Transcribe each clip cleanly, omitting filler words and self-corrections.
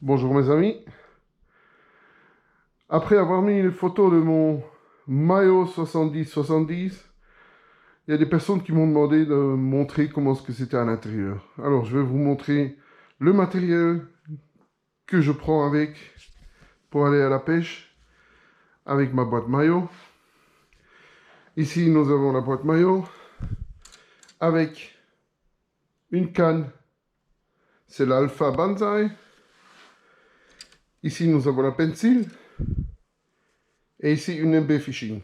Bonjour mes amis. Après avoir mis une photo de mon maillot 70-70, il y a des personnes qui m'ont demandé de montrer comment ce que c'était à l'intérieur. Alors je vais vous montrer le matériel que je prends avec pour aller à la pêche avec ma boîte maillot. Ici nous avons la boîte maillot avec une canne, c'est l'Alpha Banzai. Ici nous avons la pencil et ici une MB Fishing.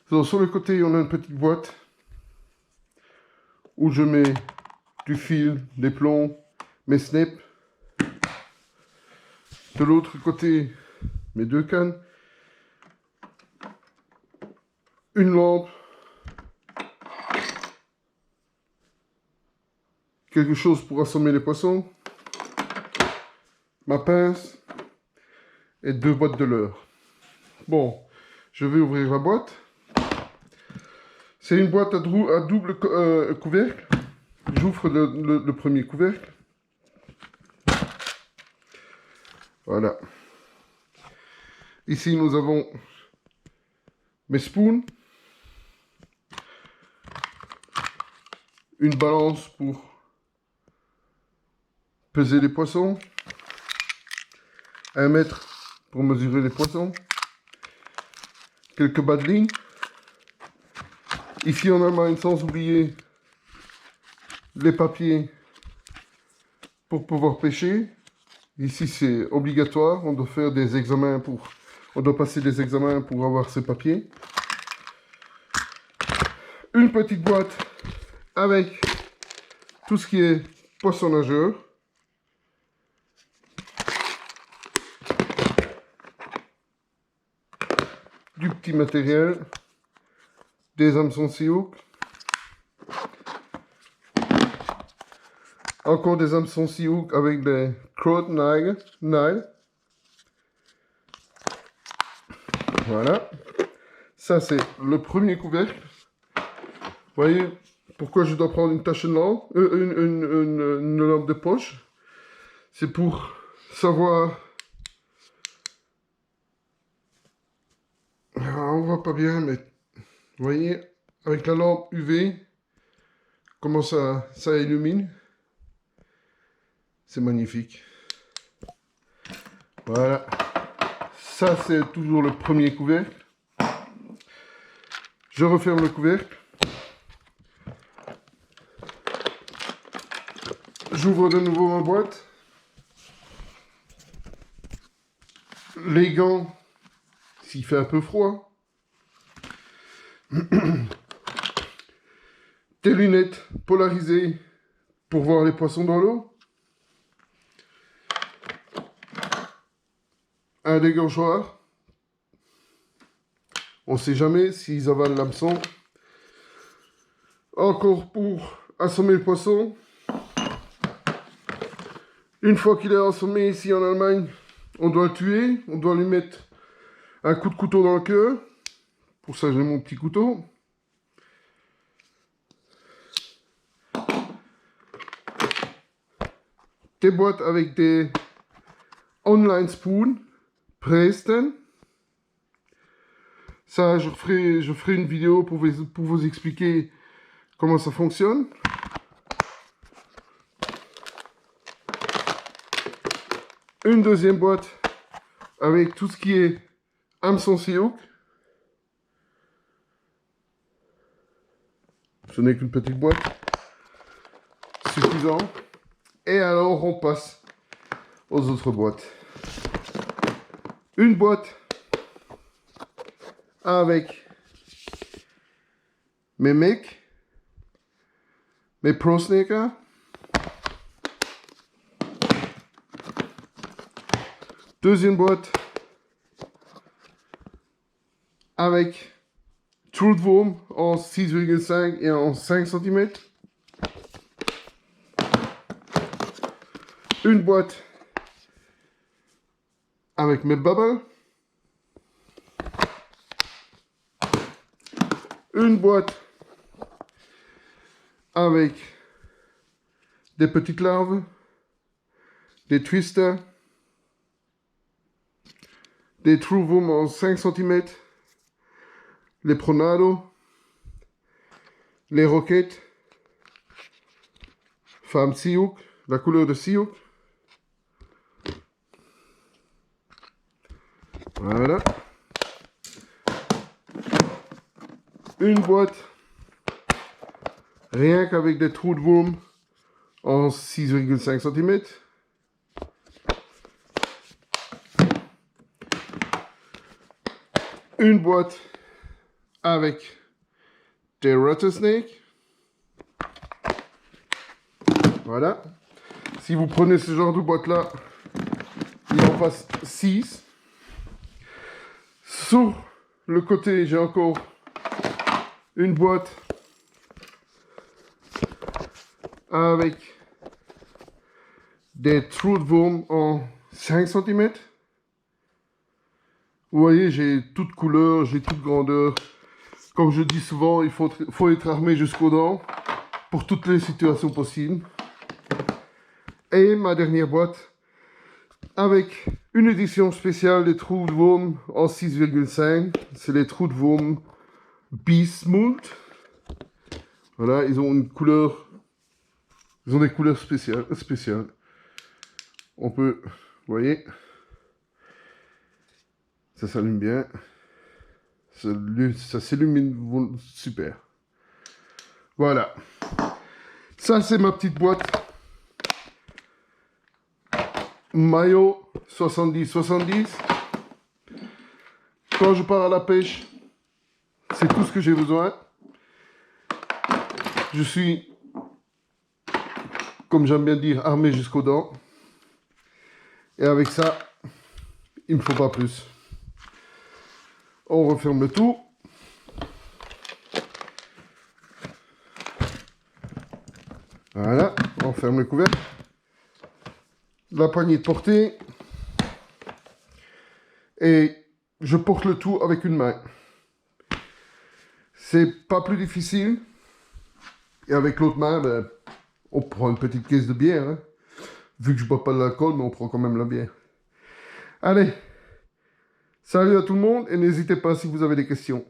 Donc, sur le côté, on a une petite boîte où je mets du fil, des plombs, mes snaps. De l'autre côté, mes deux cannes, une lampe, quelque chose pour assommer les poissons, ma pince et deux boîtes de leurre. Bon, je vais ouvrir la boîte. C'est une boîte à double couvercle. J'ouvre le premier couvercle. Voilà. Ici, nous avons mes spoons. Une balance pour peser les poissons. 1 mètre pour mesurer les poissons. Quelques bas de ligne. Ici en Allemagne, sans oublier les papiers pour pouvoir pêcher. Ici, c'est obligatoire. On doit faire des examens on doit passer des examens pour avoir ces papiers. Une petite boîte avec tout ce qui est poisson nageur. Du petit matériel. Des hameçons Sea-Hook. Encore des hameçons Sea-Hook avec des Crowd Nile. Voilà. Ça, c'est le premier couvercle. Vous voyez pourquoi je dois prendre une tache de lampe, une lampe de poche. C'est pour savoir... Ah, on voit pas bien, mais vous voyez, avec la lampe UV, comment ça illumine. C'est magnifique. Voilà. Ça, c'est toujours le premier couvercle. Je referme le couvercle. J'ouvre de nouveau ma boîte. Les gants, s'il fait un peu froid. Des lunettes polarisées pour voir les poissons dans l'eau. Un dégorgeoir. On ne sait jamais s'ils avalent l'hameçon. Encore pour assommer le poisson. Une fois qu'il est assommé ici en Allemagne, on doit le tuer. On doit lui mettre un coup de couteau dans le cœur. Pour ça, j'ai mon petit couteau. Des boîtes avec des online spoons. Presten. Ça, je ferai une vidéo pour vous expliquer comment ça fonctionne. Une deuxième boîte avec tout ce qui est hameçon Sea-Hook. Ce n'est qu'une petite boîte. Suffisant. Et alors, on passe aux autres boîtes. Une boîte avec mes mecs, mes Pro Snaker. Deuxième boîte avec Truth Worm en 6,5 et en 5 cm. Une boîte avec mes bubbles. Une boîte avec des petites larves, des twisters, des true woom en 5 cm, les Pronado, les Rockets, Femme Sioux, la couleur de Sioux. Voilà. Une boîte, rien qu'avec des trous de woom en 6,5 cm. Une boîte avec des rattlesnakes. Voilà. Si vous prenez ce genre de boîte là, il en passe 6. Sur le côté, j'ai encore une boîte avec des trous de worm en 5 cm. Vous voyez, j'ai toute couleur, j'ai toute grandeur. Comme je dis souvent, il faut être armé jusqu'aux dents pour toutes les situations possibles. Et ma dernière boîte avec une édition spéciale des trous de worm en 6,5. C'est les trous de worm Beast Moult. Voilà, ils ont une couleur. Ils ont des couleurs spéciales. On peut, vous voyez, ça s'allume bien. Ça s'illumine super. Voilà. Ça, c'est ma petite boîte. Maillot 70-70. Quand je pars à la pêche, c'est tout ce que j'ai besoin. Je suis, comme j'aime bien dire, armé jusqu'aux dents. Et avec ça, il ne me faut pas plus. On referme le tout. Voilà, on ferme le couvercle. La poignée de portée. Et je porte le tout avec une main. C'est pas plus difficile. Et avec l'autre main, ben, on prend une petite caisse de bière. Hein. Vu que je bois pas de l'alcool, mais on prend quand même la bière. Allez, salut à tout le monde et n'hésitez pas si vous avez des questions.